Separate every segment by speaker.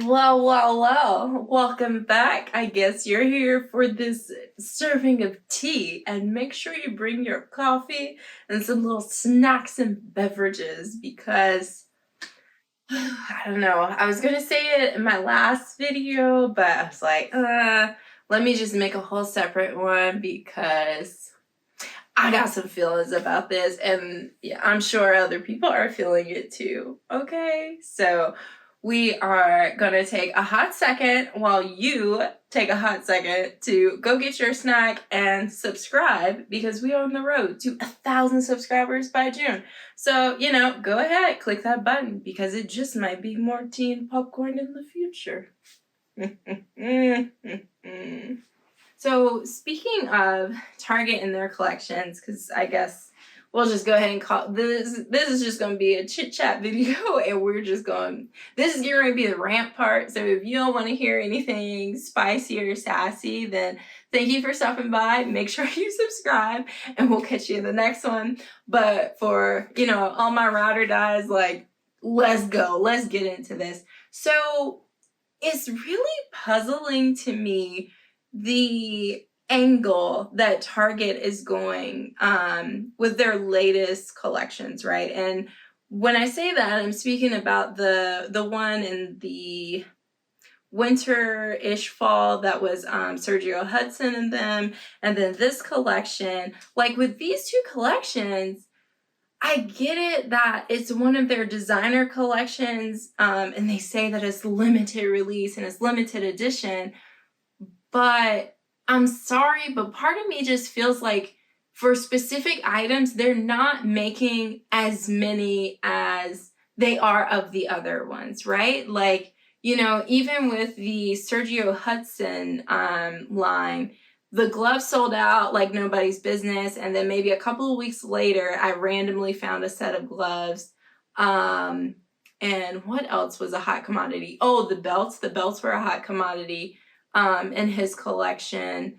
Speaker 1: Well. Welcome back. I guess you're here for this serving of tea. And make sure you bring your coffee and some little snacks and beverages because I don't know. I was gonna say it in my last video, but I was like, let me just make a whole separate one because I got some feelings about this, and yeah, I'm sure other people are feeling it too. Okay, so we are gonna take a hot second while you take a hot second to go get your snack and subscribe because we are on the road to 1,000 subscribers by June. So, go ahead, click that button because it just might be more tea and popcorn in the future. So speaking of Target and their collections, because I guess we'll just go ahead and call this is just going to be a chit chat video, and this is going to be the rant part. So if you don't want to hear anything spicy or sassy, then thank you for stopping by. Make sure you subscribe, and we'll catch you in the next one. But for all my ride or dies, like, let's go, let's get into this. So it's really puzzling to me the angle that Target is going with their latest collections, right? And when I say that, I'm speaking about the one in the winter-ish fall that was Sergio Hudson and them, and then this collection. Like with these two collections, I get it that it's one of their designer collections, and they say that it's limited release and it's limited edition. But I'm sorry, but part of me just feels like for specific items, they're not making as many as they are of the other ones, right? Like, even with the Sergio Hudson line, the gloves sold out like nobody's business. And then maybe a couple of weeks later, I randomly found a set of gloves. And what else was a hot commodity? Oh, the belts. The belts were a hot commodity in his collection,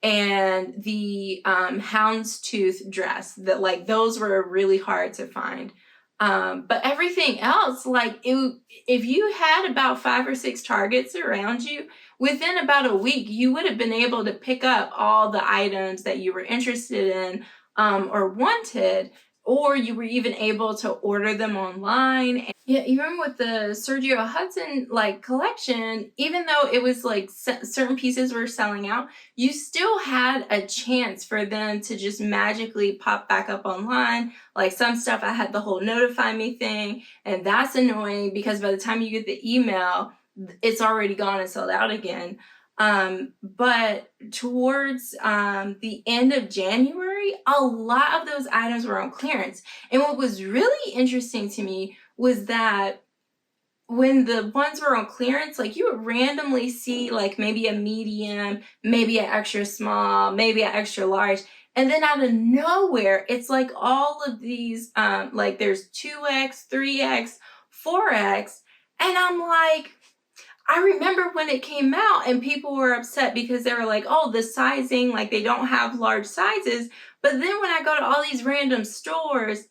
Speaker 1: and the houndstooth dress, that like those were really hard to find. But everything else, like if you had about 5 or 6 Targets around you, within about a week, you would have been able to pick up all the items that you were interested in or wanted, or you were even able to order them online. And yeah, even with the Sergio Hudson like collection, even though it was like certain pieces were selling out, you still had a chance for them to just magically pop back up online. Like some stuff, I had the whole notify me thing, and that's annoying because by the time you get the email, it's already gone and sold out again. But towards the end of January, a lot of those items were on clearance. And what was really interesting to me was that when the ones were on clearance, like you would randomly see like maybe a medium, maybe an extra small, maybe an extra large. And then out of nowhere, it's like all of these, like there's 2X, 3X, 4X. And I'm like, I remember when it came out and people were upset because they were like, oh, the sizing, like they don't have large sizes. But then when I go to all these random stores,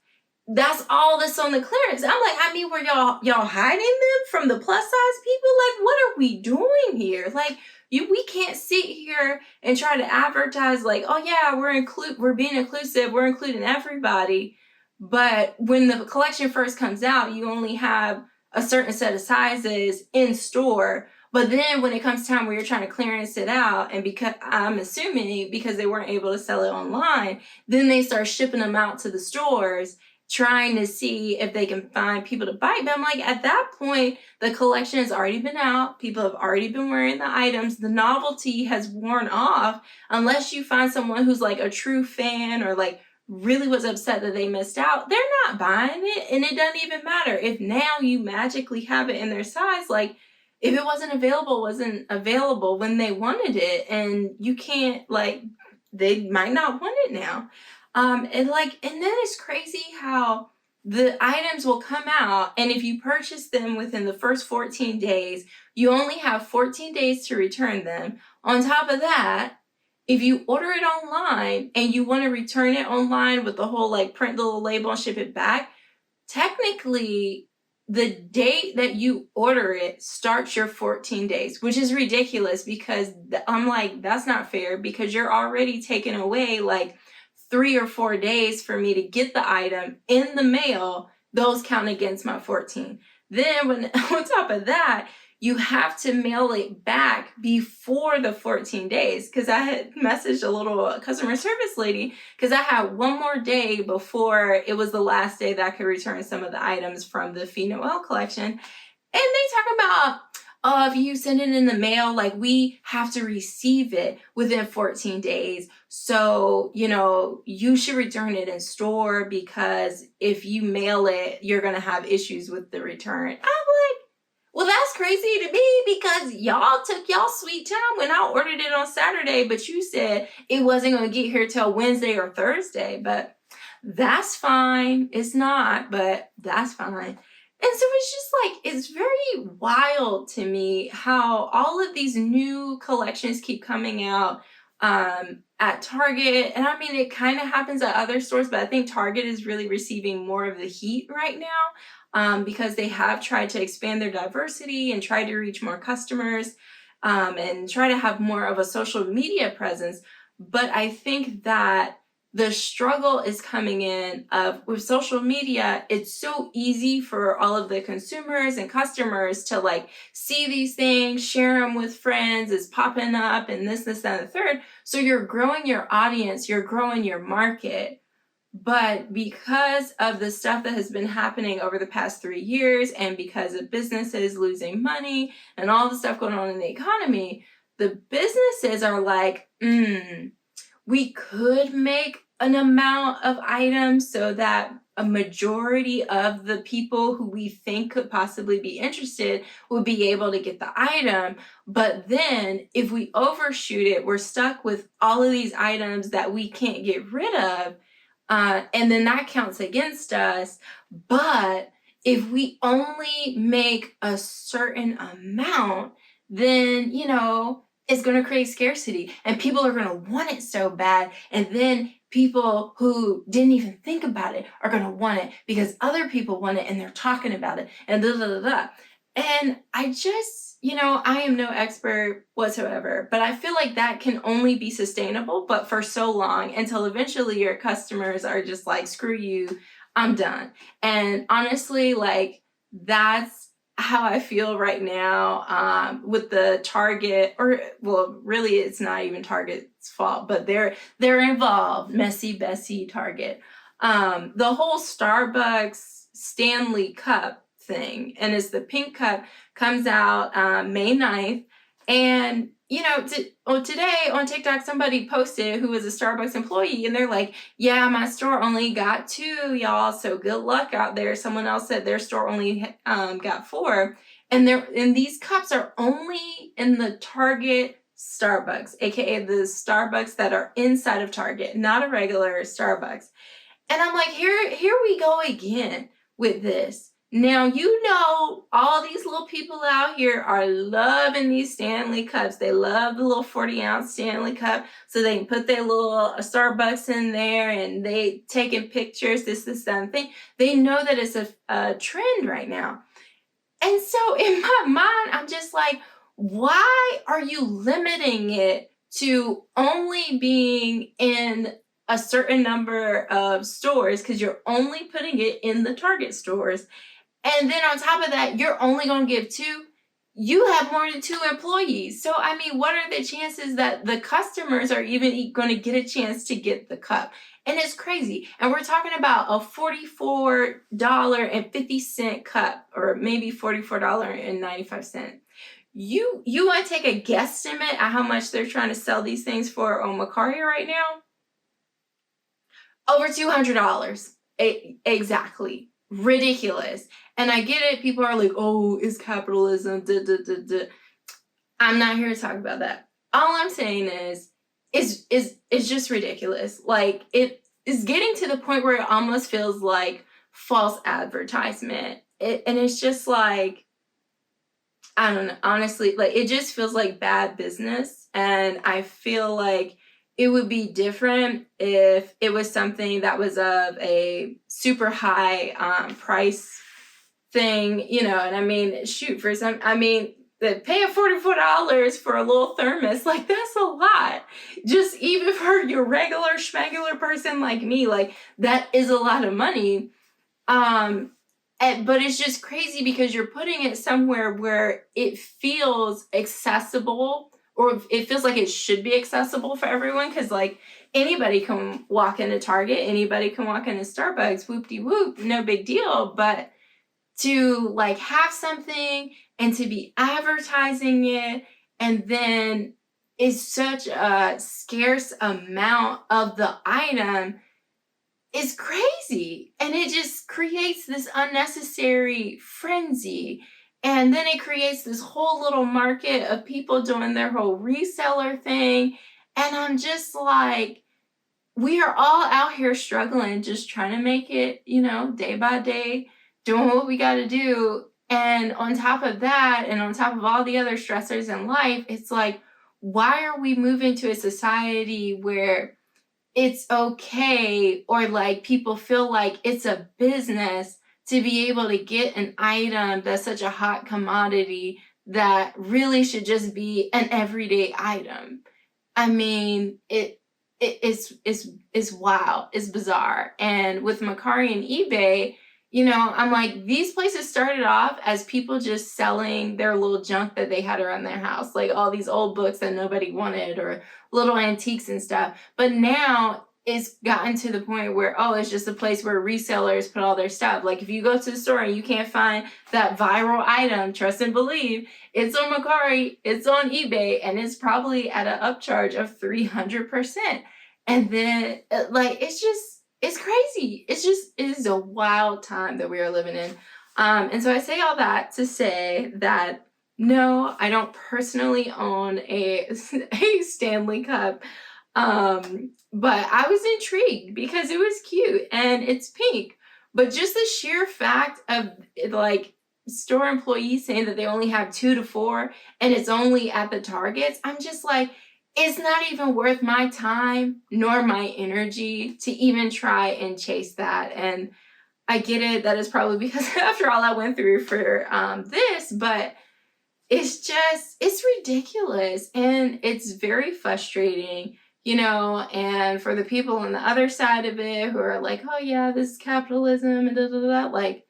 Speaker 1: that's all that's on the clearance. I'm like, I mean, were y'all hiding them from the plus size people? Like, what are we doing here? Like, we can't sit here and try to advertise like, oh yeah, we're being inclusive, we're including everybody. But when the collection first comes out, you only have a certain set of sizes in store. But then when it comes time where you're trying to clearance it out, and because I'm assuming because they weren't able to sell it online, then they start shipping them out to the stores, trying to see if they can find people to buy. But I'm like, at that point, the collection has already been out. People have already been wearing the items. The novelty has worn off unless you find someone who's like a true fan or like really was upset that they missed out. They're not buying it, and it doesn't even matter if now you magically have it in their size. Like if it wasn't available when they wanted it, and you can't, like, they might not want it now. And then it's crazy how the items will come out, and if you purchase them within the first 14 days, you only have 14 days to return them. On top of that, if you order it online and you want to return it online with the whole like print the little label and ship it back, technically the date that you order it starts your 14 days, which is ridiculous because I'm like, that's not fair because you're already taking away like 3 or 4 days for me to get the item in the mail. Those count against my 14. Then when on top of that, you have to mail it back before the 14 days because I had messaged a little customer service lady because I had one more day before it was the last day that I could return some of the items from the Fee Noel collection. And they talk about, oh, if you send it in the mail, like we have to receive it within 14 days. So, you should return it in store because if you mail it, you're going to have issues with the return. I'm like, well, that's crazy to me because y'all took y'all sweet time when I ordered it on Saturday, but you said it wasn't going to get here till Wednesday or Thursday, but that's fine. It's not, but that's fine. And so it's just like, it's very wild to me how all of these new collections keep coming out at Target. And I mean, it kind of happens at other stores, but I think Target is really receiving more of the heat right now because they have tried to expand their diversity and try to reach more customers and try to have more of a social media presence. But I think that the struggle is coming in with social media. It's so easy for all of the consumers and customers to like see these things, share them with friends, it's popping up and this, that, and the third. So you're growing your audience, you're growing your market. But because of the stuff that has been happening over the past 3 years and because of businesses losing money and all the stuff going on in the economy, the businesses are like, we could make an amount of items so that a majority of the people who we think could possibly be interested would be able to get the item. But then if we overshoot it, we're stuck with all of these items that we can't get rid of. And then that counts against us. But if we only make a certain amount, then, it's going to create scarcity and people are going to want it so bad. And then people who didn't even think about it are going to want it because other people want it and they're talking about it and da da da da. And I just, I am no expert whatsoever, but I feel like that can only be sustainable, but for so long until eventually your customers are just like, screw you, I'm done. And honestly, like that's how I feel right now with the Target, or well, really it's not even Target's fault, but they're involved, Messy Bessie Target. The whole Starbucks Stanley Cup thing, and it's the pink cup, comes out May 9th. And today on TikTok, somebody posted who was a Starbucks employee, and they're like, yeah, my store only got 2, y'all, so good luck out there. Someone else said their store only got 4. And these cups are only in the Target Starbucks, aka the Starbucks that are inside of Target, not a regular Starbucks. And I'm like, here we go again with this. Now, all these little people out here are loving these Stanley Cups. They love the little 40-ounce Stanley Cup so they can put their little Starbucks in there and they taking pictures, this, that, and thing. They know that it's a trend right now. And so in my mind, I'm just like, why are you limiting it to only being in a certain number of stores because you're only putting it in the Target stores? And then on top of that, you're only going to give 2. You have more than 2 employees. So, I mean, what are the chances that the customers are even going to get a chance to get the cup? And it's crazy. And we're talking about a $44.50 cup, or maybe $44.95. You want to take a guesstimate at how much they're trying to sell these things for on Mercari right now? Over $200. Exactly. Ridiculous. And I get it. People are like, oh, it's capitalism. Duh, duh, duh, duh. I'm not here to talk about that. All I'm saying is it's just ridiculous. Like, it is getting to the point where it almost feels like false advertisement. And it's just like, I don't know, honestly, like it just feels like bad business. And I feel like it would be different if it was something that was of a super high price thing, you know, and I mean, shoot, for some, I mean, the paying $44 for a little thermos, like that's a lot. Just even for your regular schmegular person like me, like that is a lot of money. But it's just crazy because you're putting it somewhere where it feels accessible, or it feels like it should be accessible for everyone, because like anybody can walk into Target, anybody can walk into Starbucks, whoop-de-whoop, no big deal. But to like have something and to be advertising it, and then is such a scarce amount of the item, is crazy. And it just creates this unnecessary frenzy. And then it creates this whole little market of people doing their whole reseller thing. And I'm just like, we are all out here struggling, just trying to make it, you know, day by day, doing what we got to do. And on top of that, and on top of all the other stressors in life, it's like, why are we moving to a society where it's okay, or like people feel like it's a business to be able to get an item that's such a hot commodity that really should just be an everyday item? I mean, it's wild, it's bizarre. And with Mercari and eBay, you know, I'm like, these places started off as people just selling their little junk that they had around their house, like all these old books that nobody wanted, or little antiques and stuff. But now it's gotten to the point where, oh, it's just a place where resellers put all their stuff. Like if you go to the store and you can't find that viral item, trust and believe, it's on Mercari, it's on eBay, and it's probably at an upcharge of 300%. And then like, it's crazy. It is a wild time that we are living in. And so I say all that to say that no, I don't personally own a Stanley Cup. But I was intrigued because it was cute and it's pink. But just the sheer fact of like store employees saying that they only have 2 to 4 and it's only at the Targets, I'm just like, it's not even worth my time nor my energy to even try and chase that. And I get it, that is probably because after all I went through for this, but it's ridiculous and it's very frustrating, you know. And for the people on the other side of it who are like, oh yeah, this is capitalism and da da da, like,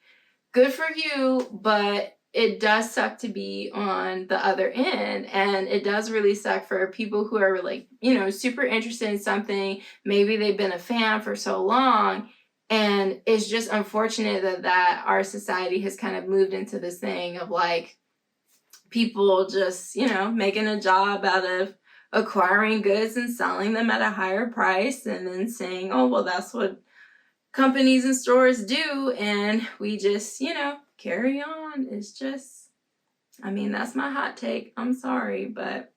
Speaker 1: good for you, but it does suck to be on the other end. And it does really suck for people who are like, you know, super interested in something. Maybe they've been a fan for so long. And it's just unfortunate that our society has kind of moved into this thing of like people just, you know, making a job out of acquiring goods and selling them at a higher price, and then saying, oh, well, that's what companies and stores do, and we just, you know, carry on. It's just, I mean, that's my hot take. I'm sorry, but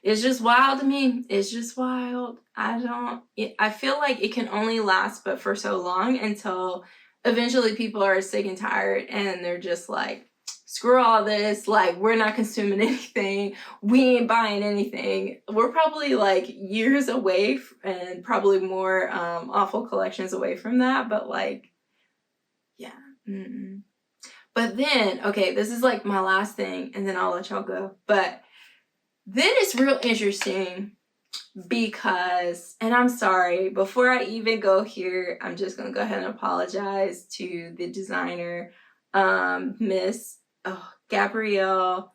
Speaker 1: it's just wild to me. It's just wild. I feel like it can only last but for so long until eventually people are sick and tired and they're just like, screw all this, like, we're not consuming anything, we ain't buying anything. We're probably like years away and probably more awful collections away from that, but like, yeah. Mm-mm. But then, okay, this is like my last thing and then I'll let y'all go. But then it's real interesting because, and I'm sorry, before I even go here, I'm just gonna go ahead and apologize to the designer, Miss Gabrielle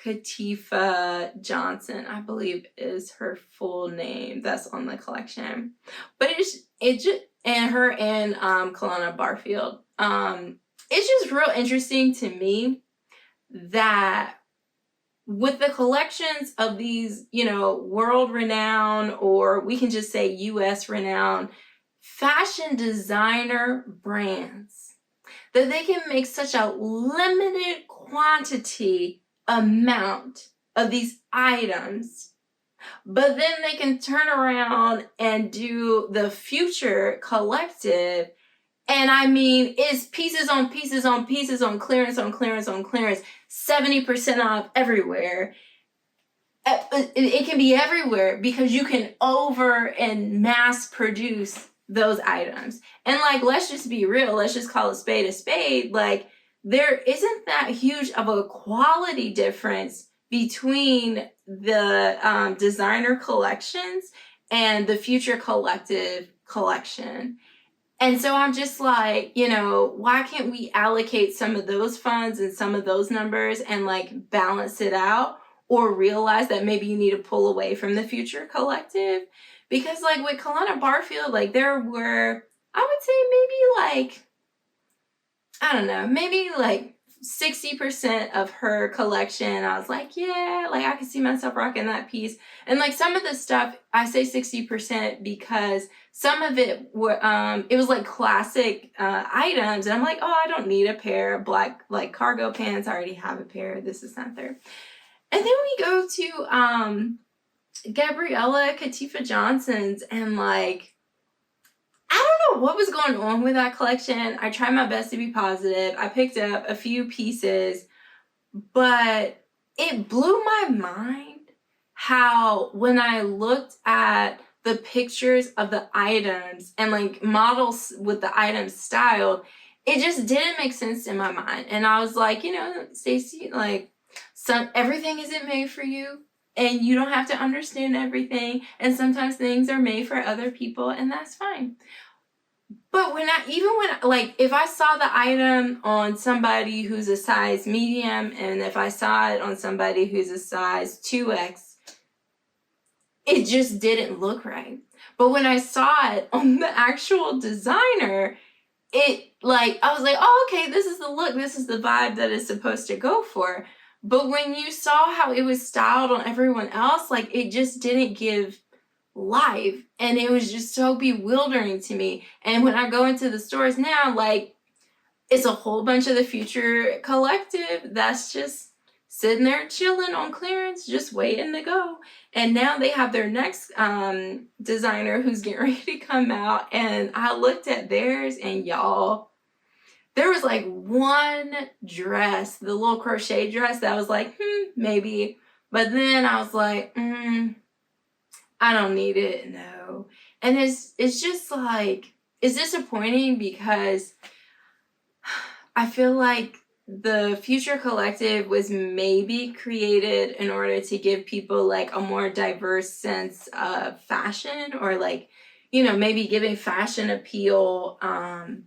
Speaker 1: Katifa Johnson, I believe is her full name. That's on the collection. But it just, and her and Kalana Barfield. It's just real interesting to me that with the collections of these, you know, world renowned, or we can just say US renowned fashion designer brands, that they can make such a limited quantity amount of these items, but then they can turn around and do the future collective. And I mean, it's pieces on pieces on pieces on clearance on clearance on clearance, 70% off everywhere. It can be everywhere because you can over and mass produce those items. And like, let's just be real, let's just call a spade a spade. Like, there isn't that huge of a quality difference between the designer collections and the Future Collective collection. And so I'm just like, why can't we allocate some of those funds and some of those numbers and like balance it out, or realize that maybe you need to pull away from the Future Collective? Because like with Kalana Barfield, like there were, I would say maybe like, I don't know, maybe like 60% of her collection, I was like, yeah, like I can see myself rocking that piece. And like some of the stuff, I say 60% because some of it were, it was like classic items. And I'm like, oh, I don't need a pair of black like cargo pants. I already have a pair. This is not there. And then we go to Gabriella Katifa Johnson's, and like, I don't know what was going on with that collection. I tried my best to be positive. I picked up a few pieces, but it blew my mind how when I looked at the pictures of the items and like models with the items styled, it just didn't make sense in my mind. And I was like, Stacey, like everything isn't made for you. And you don't have to understand everything. And sometimes things are made for other people, and that's fine. But if I saw the item on somebody who's a size medium, and if I saw it on somebody who's a size 2X, it just didn't look right. But when I saw it on the actual designer, I was like, oh, okay, this is the look, this is the vibe that it's supposed to go for. But when you saw how it was styled on everyone else, like it just didn't give life, and it was just so bewildering to me. And when I go into the stores now, like it's a whole bunch of the Future Collective that's just sitting there chilling on clearance, just waiting to go. And now they have their next designer who's getting ready to come out, and I looked at theirs, and y'all, there was like one dress, the little crochet dress, that was like, maybe. But then I was like, I don't need it, no. And it's just like, it's disappointing because I feel like the Future Collective was maybe created in order to give people like a more diverse sense of fashion, or like, maybe giving fashion appeal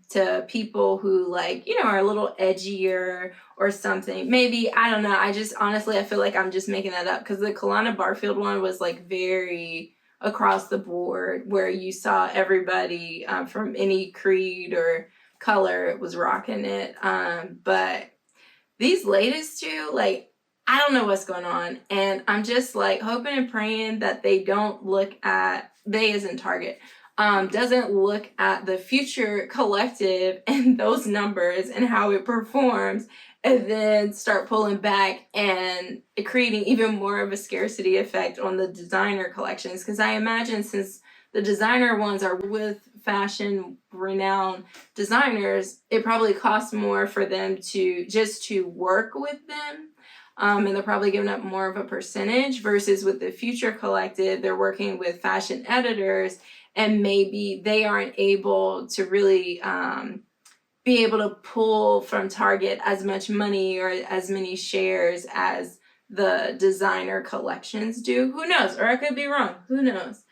Speaker 1: to people who like, are a little edgier or something. Maybe, I don't know. I just honestly, I feel like I'm just making that up, because the Kalana Barfield one was like very across the board, where you saw everybody from any creed or color was rocking it. But these latest two, like, I don't know what's going on. And I'm just like hoping and praying that they don't look at, they as in Target, doesn't look at the Future Collective and those numbers and how it performs, and then start pulling back and creating even more of a scarcity effect on the designer collections. Because I imagine, since the designer ones are with fashion renowned designers, it probably costs more for them to work with them. And they're probably giving up more of a percentage, versus with the Future Collective, they're working with fashion editors, and maybe they aren't able to really be able to pull from Target as much money or as many shares as the designer collections do. Who knows? Or I could be wrong. Who knows?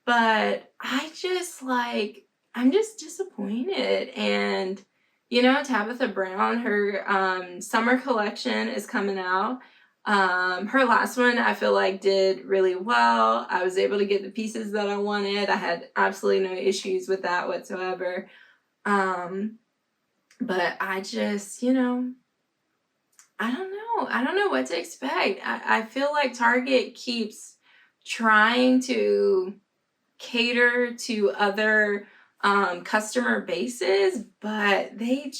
Speaker 1: But I'm just disappointed. And, Tabitha Brown, her summer collection is coming out. Her last one, I feel like, did really well. I was able to get the pieces that I wanted. I had absolutely no issues with that whatsoever. But I just, I don't know. I don't know what to expect. I feel like Target keeps trying to cater to other customer bases, but they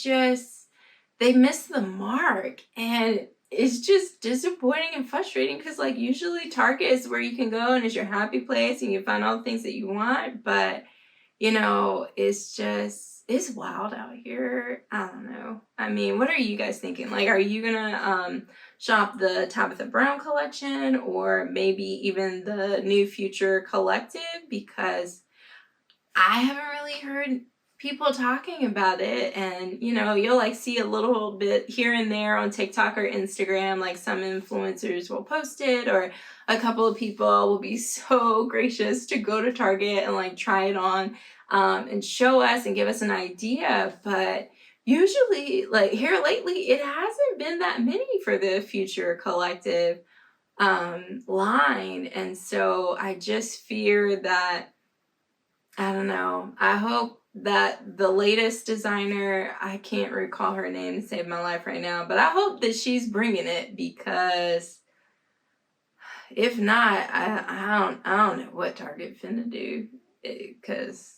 Speaker 1: miss the mark. And it's just disappointing and frustrating, because like usually Target is where you can go and it's your happy place and you find all the things that you want. But it's wild out here. I don't know. I mean, what are you guys thinking? Like, are you gonna shop the Tabitha Brown collection, or maybe even the new Future Collective? Because I haven't really heard people talking about it, and you'll like see a little bit here and there on TikTok or Instagram, like some influencers will post it, or a couple of people will be so gracious to go to Target and like try it on, and show us and give us an idea. But usually, like here lately, it hasn't been that many for the Future Collective line. And so I just fear that, I don't know, I hope that the latest designer, I can't recall her name to save my life right now, but I hope that she's bringing it, because if not, I don't know what Target finna do, because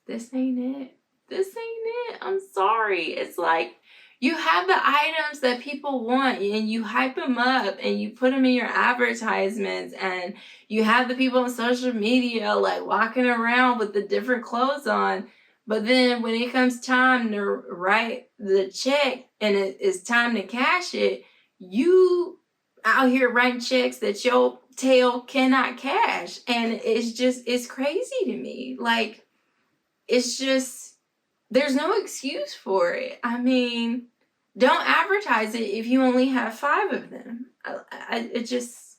Speaker 1: this ain't it. This ain't it. I'm sorry. It's like you have the items that people want and you hype them up and you put them in your advertisements, and you have the people on social media like walking around with the different clothes on. But then when it comes time to write the check and it's time to cash it, you out here writing checks that your tail cannot cash. And it's crazy to me. Like, it's just, there's no excuse for it. I mean, don't advertise it if you only have 5 of them. It just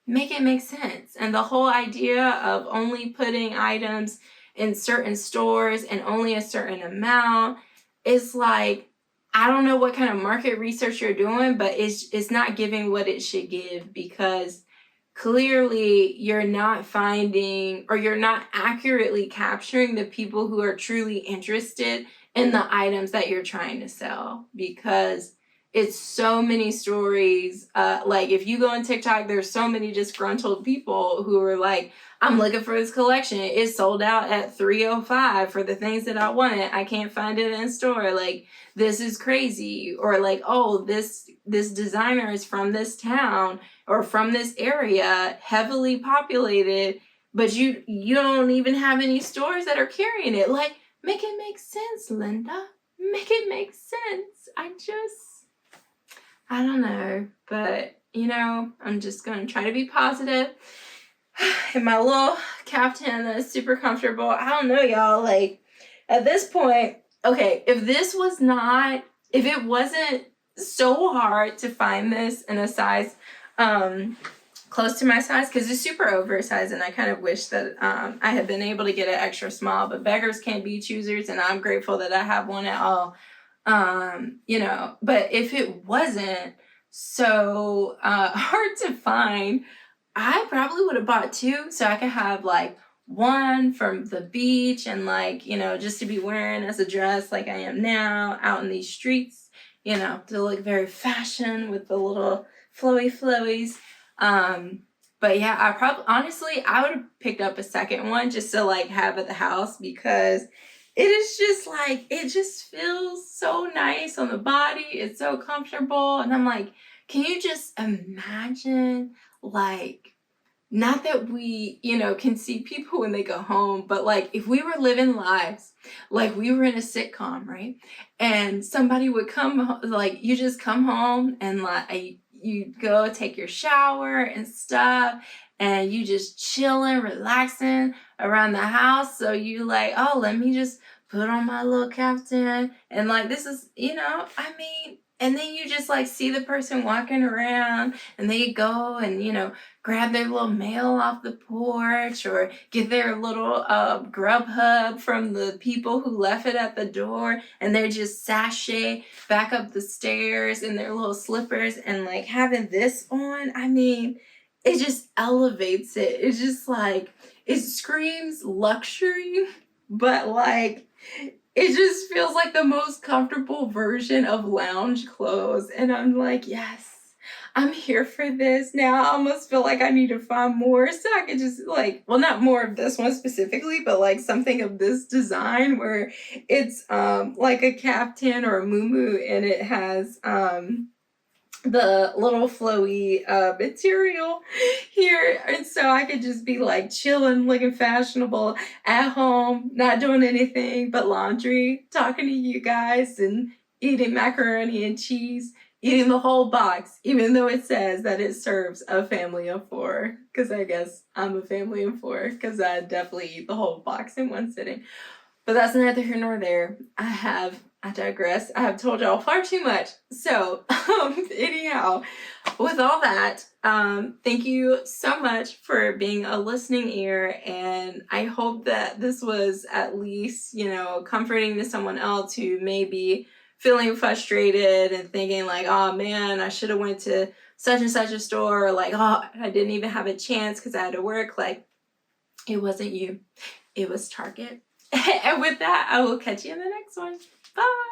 Speaker 1: make it make sense. And the whole idea of only putting items in certain stores and only a certain amount is like, I don't know what kind of market research you're doing, but it's not giving what it should give, because clearly you're not finding, or you're not accurately capturing the people who are truly interested in the items that you're trying to sell. Because it's so many stories, like if you go on TikTok, there's so many disgruntled people who are like, I'm looking for this collection, it's sold out at $305 for the things that I wanted, I can't find it in store, like this is crazy. Or like, oh, this designer is from this town or from this area, heavily populated, but you don't even have any stores that are carrying it. Like, make it make sense, Linda. Make it make sense. I don't know. But, I'm just going to try to be positive. In my little caftan that is super comfortable. I don't know, y'all. Like, at this point, okay, if it wasn't so hard to find this in a size close to my size, because it's super oversized, and I kind of wish that I had been able to get it extra small, but beggars can't be choosers, and I'm grateful that I have one at all. But if it wasn't so hard to find, I probably would have bought 2 so I could have like one from the beach and like, just to be wearing as a dress like I am now out in these streets, to look very fashion with the little flowies. But yeah, I would have picked up a second one just to like have at the house, because it is just like, it just feels so nice on the body. It's so comfortable. And I'm like, can you just imagine, like, not that we, can see people when they go home, but like if we were living lives, like we were in a sitcom, right? And somebody would come, like you just come home and like you go take your shower and stuff, and you just chilling, relaxing around the house. So you like, oh, let me just put on my little caftan, and like this is, and then you just like see the person walking around, and they go and grab their little mail off the porch, or get their little Grubhub from the people who left it at the door, and they're just sashay back up the stairs in their little slippers, and like having this on. It just elevates it. It's just like, it screams luxury, but like it just feels like the most comfortable version of lounge clothes. And I'm like, yes, I'm here for this. Now I almost feel like I need to find more so I could just like, well, not more of this one specifically, but like something of this design where it's like a caftan or a muumuu, and it has the little flowy material here, and so I could just be like chilling, looking fashionable at home, not doing anything but laundry, talking to you guys, and eating macaroni and cheese, eating the whole box, even though it says that it serves a family of 4, because I guess I'm a family of 4, because I definitely eat the whole box in one sitting. But that's neither here nor there. I digress. I have told y'all far too much. So, anyhow, with all that, thank you so much for being a listening ear. And I hope that this was at least, comforting to someone else who may be feeling frustrated and thinking like, oh man, I should have went to such and such a store, or like, oh, I didn't even have a chance because I had to work. Like, it wasn't you. It was Target. And with that, I will catch you in the next one. Bye.